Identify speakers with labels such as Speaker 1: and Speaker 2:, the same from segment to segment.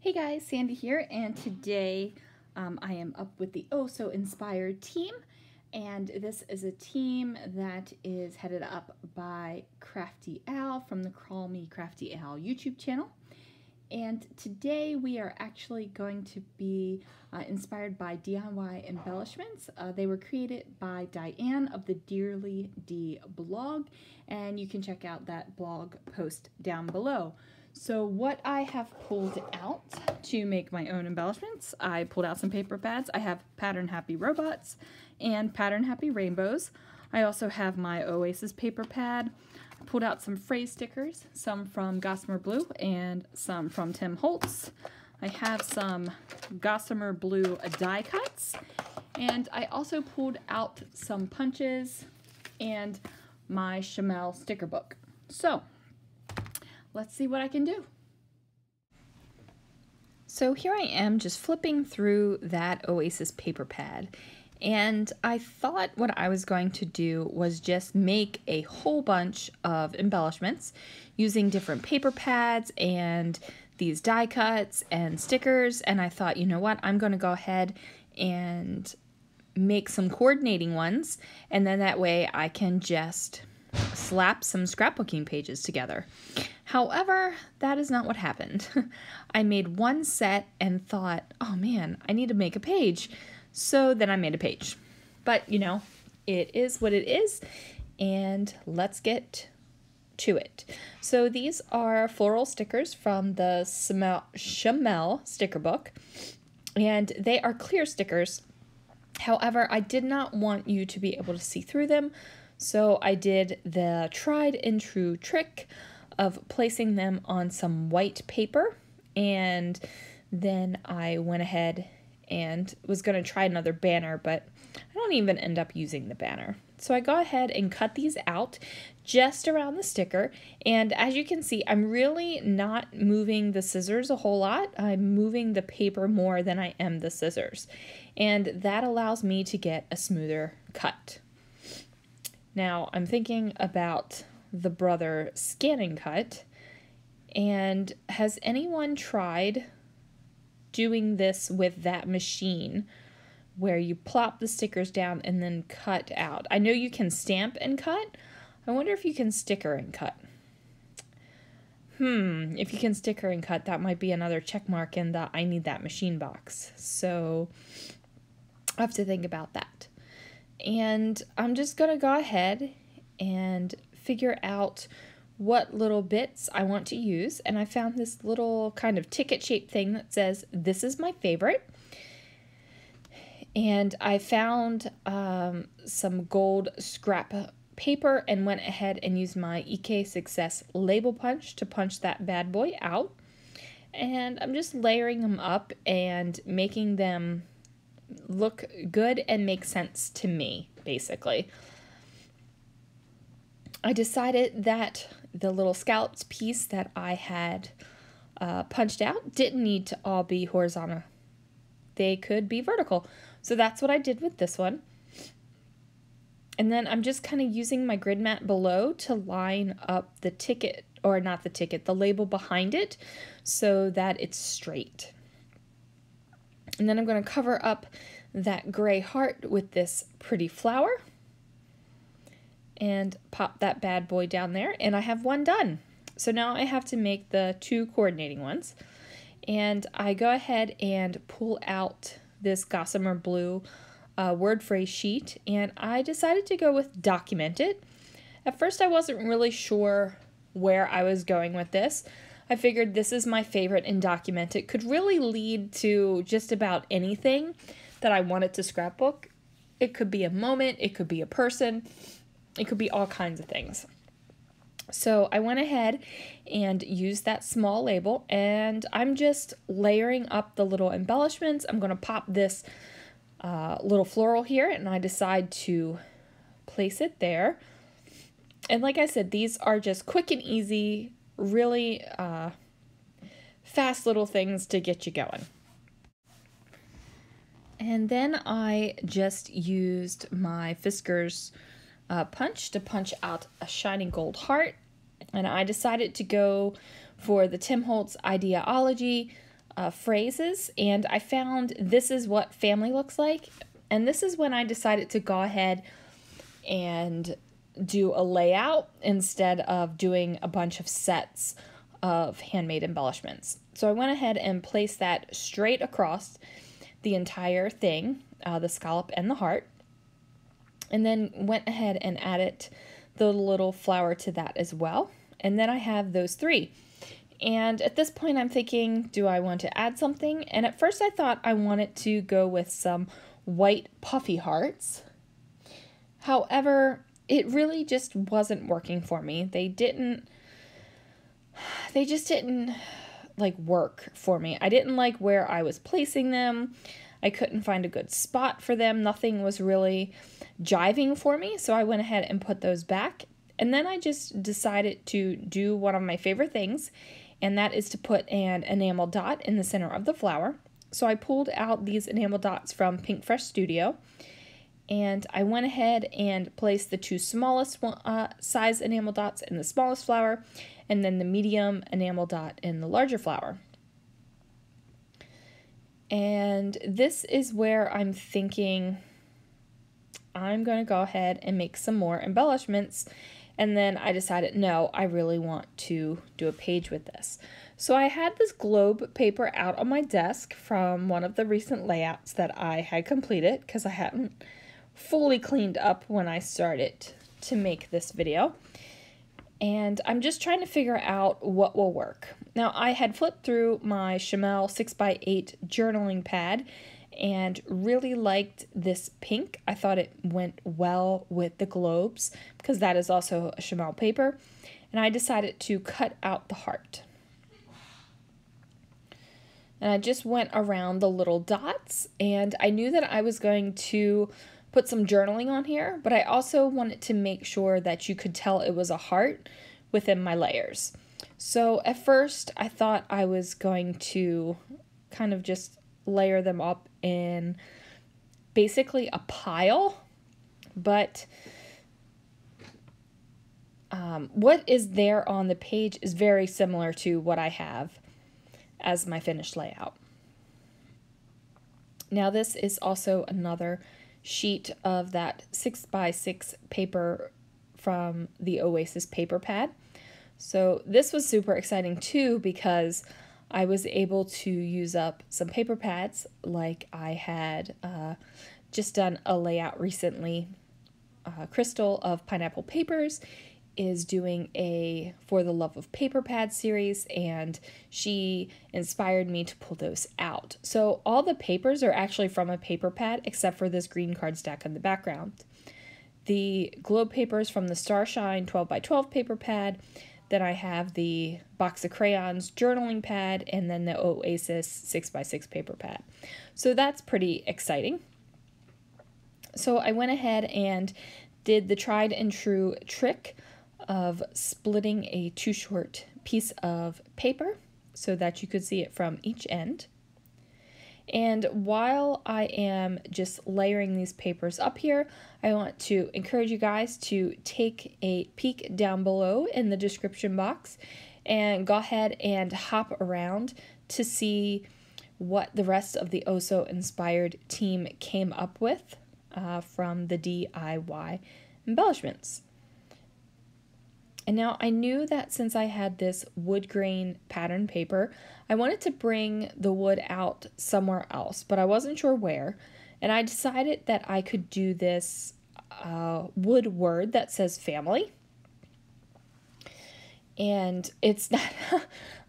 Speaker 1: Hey guys, Sandy here, and today I am up with the Oh So Inspired team, and this is a team that is headed up by Crafty Al from the Call Me Crafty Al YouTube channel. And today we are actually going to be inspired by DIY embellishments. They were created by Diane of the Dearly D blog, and you can check out that blog post down below. So what I have pulled out to make my own embellishments, I pulled out some paper pads. I have Pattern Happy Robots and Pattern Happy Rainbows. I also have my Oasis paper pad. I pulled out some phrase stickers, some from Gossamer Blue and some from Tim Holtz. I have some Gossamer Blue die cuts, and I also pulled out some punches and my Chamel sticker book. So let's see what I can do. So here I am just flipping through that Oasis paper pad, and I thought what I was going to do was just make a whole bunch of embellishments using different paper pads and these die cuts and stickers, and I thought, you know what, I'm going to go ahead and make some coordinating ones, and then that way I can just slap some scrapbooking pages together. However, that is not what happened. I made one set and thought, oh man, I need to make a page. So then I made a page. But you know, it is what it is, and let's get to it. So these are floral stickers from the Chamel sticker book, and they are clear stickers. However, I did not want you to be able to see through them, so I did the tried and true trick of placing them on some white paper, and then I went ahead and was going to try another banner, but I don't even end up using the banner. So I go ahead and cut these out just around the sticker, and as you can see, I'm really not moving the scissors a whole lot. I'm moving the paper more than I am the scissors, and that allows me to get a smoother cut. Now I'm thinking about the Brother scanning cut, and has anyone tried doing this with that machine where you plop the stickers down and then cut out? I know you can stamp and cut. I wonder if you can sticker and cut. If you can sticker and cut, that might be another check mark in the I need that machine box. So I have to think about that. And I'm just going to go ahead and figure out what little bits I want to use. And I found this little kind of ticket shaped thing that says, "This is my favorite." And I found some gold scrap paper and went ahead and used my EK Success label punch to punch that bad boy out. And I'm just layering them up and making them look good and make sense to me, basically. I decided that the little scallops piece that I had punched out didn't need to all be horizontal. They could be vertical. So that's what I did with this one. And then I'm just kind of using my grid mat below to line up the ticket, or not the ticket, the label behind it, so that it's straight. And then I'm going to cover up that gray heart with this pretty flower and pop that bad boy down there, and I have one done. So now I have to make the two coordinating ones, and I go ahead and pull out this Gossamer Blue word phrase sheet, and I decided to go with documented. At first I wasn't really sure where I was going with this. I figured this is my favorite, and documented could really lead to just about anything that I wanted to scrapbook. It could be a moment, it could be a person, it could be all kinds of things. So I went ahead and used that small label, and I'm just layering up the little embellishments. I'm going to pop this little floral here, and I decide to place it there. And like I said, these are just quick and easy, really fast little things to get you going. And then I just used my Fiskars punch to punch out a shiny gold heart, and I decided to go for the Tim Holtz ideology phrases, and I found this is what family looks like. And this is when I decided to go ahead and do a layout instead of doing a bunch of sets of handmade embellishments. So I went ahead and placed that straight across the entire thing, the scallop and the heart, and then went ahead and added the little flower to that as well. And then I have those three. And at this point I'm thinking, do I want to add something? And at first I thought I wanted to go with some white puffy hearts. However, it really just wasn't working for me. They just didn't like work for me. I didn't like where I was placing them. I couldn't find a good spot for them. Nothing was really jiving for me. So I went ahead and put those back. And then I just decided to do one of my favorite things, and that is to put an enamel dot in the center of the flower. So I pulled out these enamel dots from Pink Fresh Studio, and I went ahead and placed the two smallest size enamel dots in the smallest flower, and then the medium enamel dot in the larger flower. And this is where I'm thinking I'm going to go ahead and make some more embellishments. And then I decided, no, I really want to do a page with this. So I had this globe paper out on my desk from one of the recent layouts that I had completed, because I hadn't fully cleaned up when I started to make this video. And I'm just trying to figure out what will work. Now, I had flipped through my Chamel 6x8 journaling pad and really liked this pink. I thought it went well with the globes because that is also a Chamel paper. And I decided to cut out the heart. And I just went around the little dots, and I knew that I was going to put some journaling on here, but I also wanted to make sure that you could tell it was a heart within my layers. So at first I thought I was going to kind of just layer them up in basically a pile, but what is there on the page is very similar to what I have as my finished layout. Now this is also another sheet of that 6x6 paper from the Oasis paper pad. So this was super exciting too, because I was able to use up some paper pads like I had just done a layout recently. Crystal of Pineapple Papers is doing a For the Love of Paper Pad series, and she inspired me to pull those out. So all the papers are actually from a paper pad except for this green card stack in the background. The globe papers from the Starshine 12x12 paper pad. Then I have the box of crayons journaling pad, and then the Oasis 6x6 paper pad. So that's pretty exciting. So I went ahead and did the tried and true trick of splitting a too short piece of paper so that you could see it from each end. And while I am just layering these papers up here, I want to encourage you guys to take a peek down below in the description box and go ahead and hop around to see what the rest of the Oso inspired team came up with from the DIY embellishments. And now I knew that since I had this wood grain pattern paper, I wanted to bring the wood out somewhere else, but I wasn't sure where. And I decided that I could do this wood word that says family. And it's not,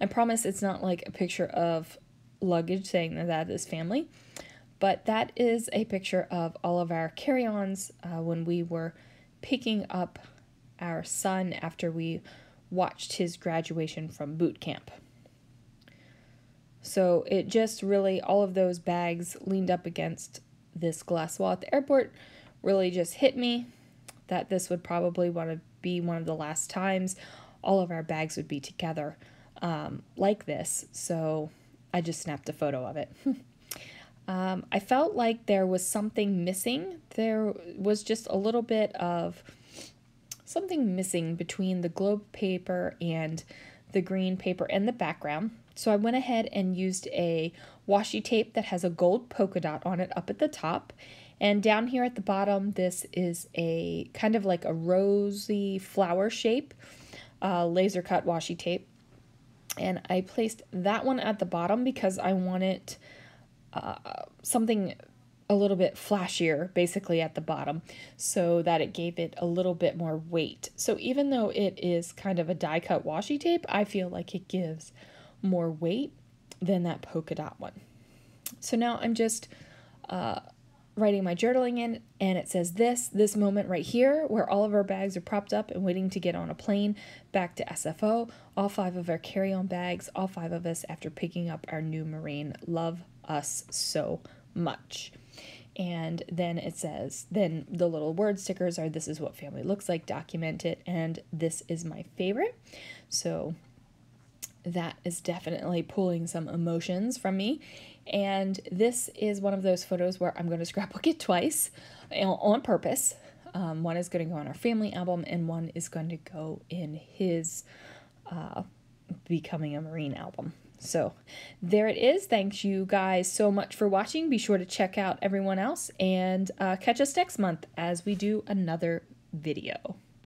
Speaker 1: I promise it's not like a picture of luggage saying that that is family, but that is a picture of all of our carry-ons when we were picking up our son after we watched his graduation from boot camp. So it just really, all of those bags leaned up against this glass wall at the airport really just hit me that this would probably want to be one of the last times all of our bags would be together like this. So I just snapped a photo of it. I felt like there was something missing. There was just a little bit of something missing between the globe paper and the green paper in the background. So I went ahead and used a washi tape that has a gold polka dot on it up at the top. And down here at the bottom, this is a kind of like a rosy flower shape laser cut washi tape. And I placed that one at the bottom because I wanted something a little bit flashier basically at the bottom so that it gave it a little bit more weight. So even though it is kind of a die cut washi tape, I feel like it gives more weight than that polka dot one. So now I'm just writing my journaling in, and it says this moment right here where all of our bags are propped up and waiting to get on a plane back to SFO, all 5 of our carry-on bags, all 5 of us after picking up our new Marine, love us so much. And then it says, then the little word stickers are, this is what family looks like, document it, and this is my favorite. So that is definitely pulling some emotions from me. And this is one of those photos where I'm going to scrapbook it twice on purpose. One is going to go on our family album, and one is going to go in his Becoming a Marine album. So there it is. Thanks you guys so much for watching. Be sure to check out everyone else and catch us next month as we do another video.